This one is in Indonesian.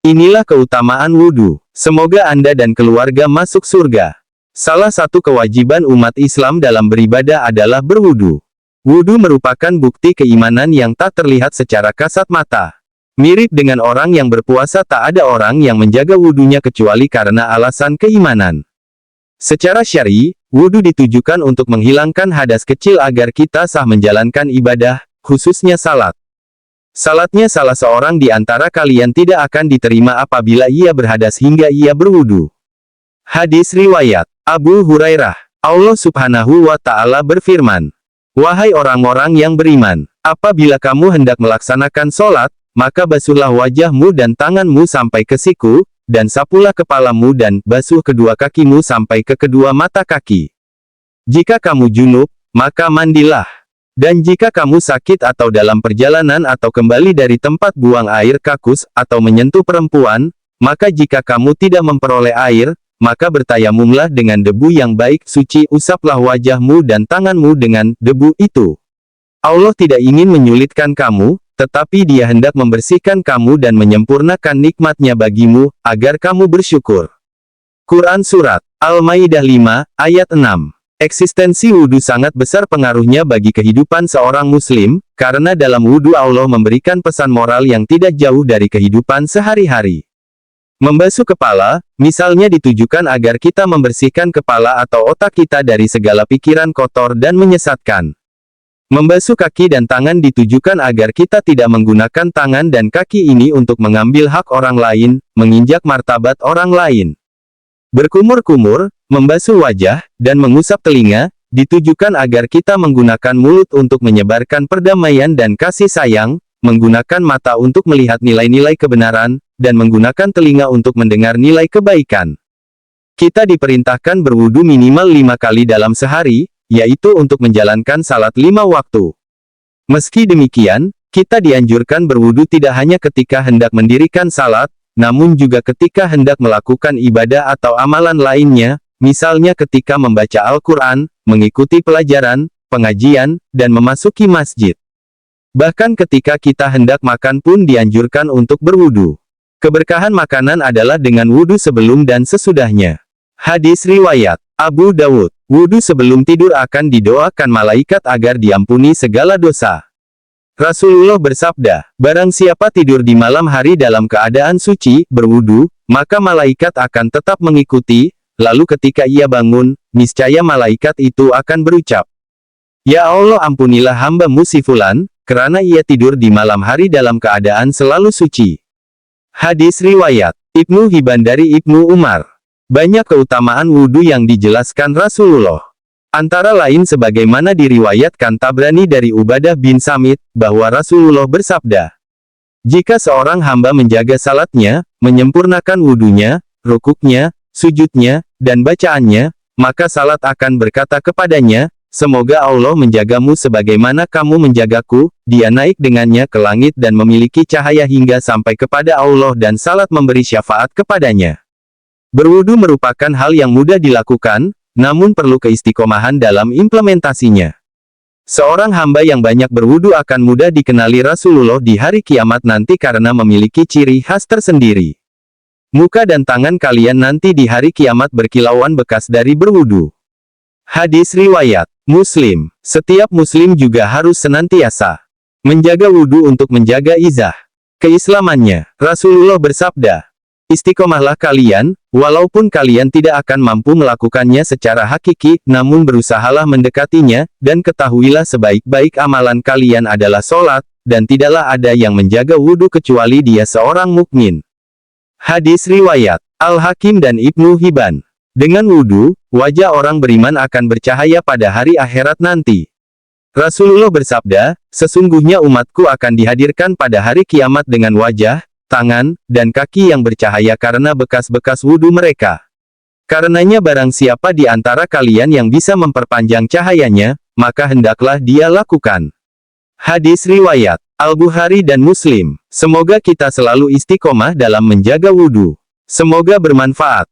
Inilah keutamaan wudhu. Semoga Anda dan keluarga masuk surga. Salah satu kewajiban umat Islam dalam beribadah adalah berwudhu. Wudhu merupakan bukti keimanan yang tak terlihat secara kasat mata. Mirip dengan orang yang berpuasa, tak ada orang yang menjaga wudhunya kecuali karena alasan keimanan. Secara syar'i, wudhu ditujukan untuk menghilangkan hadas kecil agar kita sah menjalankan ibadah, khususnya salat. Salatnya salah seorang di antara kalian tidak akan diterima apabila ia berhadas hingga ia berwudu. Hadis riwayat Abu Hurairah. Allah Subhanahu wa Ta'ala berfirman, "Wahai orang-orang yang beriman, apabila kamu hendak melaksanakan sholat, maka basuhlah wajahmu dan tanganmu sampai ke siku, dan sapulah kepalamu dan basuh kedua kakimu sampai ke kedua mata kaki. Jika kamu junub, maka mandilah. Dan jika kamu sakit atau dalam perjalanan atau kembali dari tempat buang air kakus, atau menyentuh perempuan, maka jika kamu tidak memperoleh air, maka bertayamumlah dengan debu yang baik suci, usaplah wajahmu dan tanganmu dengan debu itu. Allah tidak ingin menyulitkan kamu, tetapi Dia hendak membersihkan kamu dan menyempurnakan nikmatnya bagimu, agar kamu bersyukur." Quran Surat Al-Maidah 5, ayat 6. Eksistensi wudhu sangat besar pengaruhnya bagi kehidupan seorang muslim, karena dalam wudhu Allah memberikan pesan moral yang tidak jauh dari kehidupan sehari-hari. Membasuh kepala, misalnya ditujukan agar kita membersihkan kepala atau otak kita dari segala pikiran kotor dan menyesatkan. Membasuh kaki dan tangan ditujukan agar kita tidak menggunakan tangan dan kaki ini untuk mengambil hak orang lain, menginjak martabat orang lain. Berkumur-kumur, membasuh wajah, dan mengusap telinga, ditujukan agar kita menggunakan mulut untuk menyebarkan perdamaian dan kasih sayang, menggunakan mata untuk melihat nilai-nilai kebenaran, dan menggunakan telinga untuk mendengar nilai kebaikan. Kita diperintahkan berwudu minimal 5 kali dalam sehari, yaitu untuk menjalankan salat 5 waktu. Meski demikian, kita dianjurkan berwudu tidak hanya ketika hendak mendirikan salat, namun juga ketika hendak melakukan ibadah atau amalan lainnya, misalnya ketika membaca Al-Quran, mengikuti pelajaran, pengajian, dan memasuki masjid. Bahkan ketika kita hendak makan pun dianjurkan untuk berwudu. Keberkahan makanan adalah dengan wudu sebelum dan sesudahnya. Hadis riwayat Abu Dawud. Wudu sebelum tidur akan didoakan malaikat agar diampuni segala dosa. Rasulullah bersabda, "Barang siapa tidur di malam hari dalam keadaan suci, berwudu, maka malaikat akan tetap mengikuti, lalu ketika ia bangun, niscaya malaikat itu akan berucap, 'Ya Allah, ampunilah hamba-Mu si Fulan, karena ia tidur di malam hari dalam keadaan selalu suci.'" Hadis riwayat Ibnu Hibban dari Ibnu Umar. Banyak keutamaan wudu yang dijelaskan Rasulullah. Antara lain sebagaimana diriwayatkan Tabrani dari Ubadah bin Samit, bahwa Rasulullah bersabda, "Jika seorang hamba menjaga salatnya, menyempurnakan wudunya, rukuknya, sujudnya, dan bacaannya, maka salat akan berkata kepadanya, 'Semoga Allah menjagamu sebagaimana kamu menjagaku.' Dia naik dengannya ke langit dan memiliki cahaya hingga sampai kepada Allah dan salat memberi syafaat kepadanya." Berwudu merupakan hal yang mudah dilakukan, namun perlu keistiqomahan dalam implementasinya. Seorang hamba yang banyak berwudu akan mudah dikenali Rasulullah di hari kiamat nanti karena memiliki ciri khas tersendiri. Muka dan tangan kalian nanti di hari kiamat berkilauan bekas dari berwudu. Hadis riwayat Muslim. Setiap muslim juga harus senantiasa menjaga wudu untuk menjaga izah keislamannya. Rasulullah bersabda, "Istiqomahlah kalian, walaupun kalian tidak akan mampu melakukannya secara hakiki, namun berusahalah mendekatinya, dan ketahuilah sebaik-baik amalan kalian adalah sholat, dan tidaklah ada yang menjaga wudhu kecuali dia seorang mukmin." Hadis riwayat Al-Hakim dan Ibnu Hibban. Dengan wudhu, wajah orang beriman akan bercahaya pada hari akhirat nanti. Rasulullah bersabda, "Sesungguhnya umatku akan dihadirkan pada hari kiamat dengan wajah, tangan, dan kaki yang bercahaya karena bekas-bekas wudhu mereka. Karenanya barang siapa di antara kalian yang bisa memperpanjang cahayanya, maka hendaklah dia lakukan." Hadis riwayat Al-Bukhari dan Muslim. Semoga kita selalu istiqomah dalam menjaga wudhu. Semoga bermanfaat.